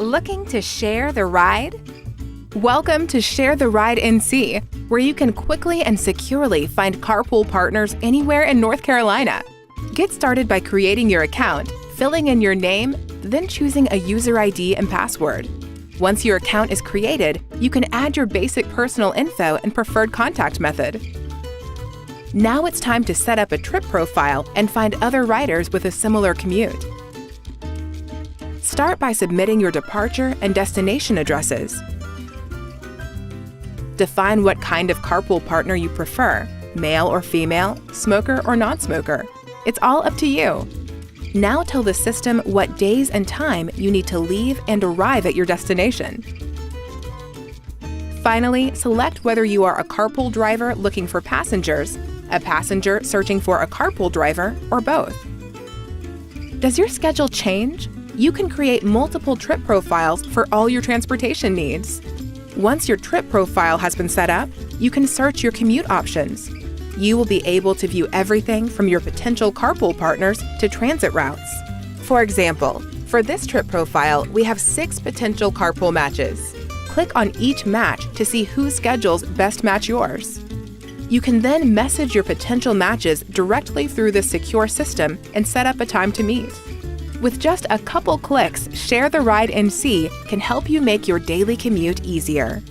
Looking to share the ride? Welcome to Share the Ride NC, where you can quickly and securely find carpool partners anywhere in North Carolina. Get started by creating your account, filling in your name, then choosing a user ID and password. Once your account is created, you can add your basic personal info and preferred contact method. Now it's time to set up a trip profile and find other riders with a similar commute. Start by submitting your departure and destination addresses. Define what kind of carpool partner you prefer, male or female, smoker or non-smoker. It's all up to you. Now tell the system what days and time you need to leave and arrive at your destination. Finally, select whether you are a carpool driver looking for passengers, a passenger searching for a carpool driver, or both. Does your schedule change? You can create multiple trip profiles for all your transportation needs. Once your trip profile has been set up, you can search your commute options. You will be able to view everything from your potential carpool partners to transit routes. For example, for this trip profile, we have 6 potential carpool matches. Click on each match to see whose schedules best match yours. You can then message your potential matches directly through this secure system and set up a time to meet. With just a couple clicks, Share the Ride NC can help you make your daily commute easier.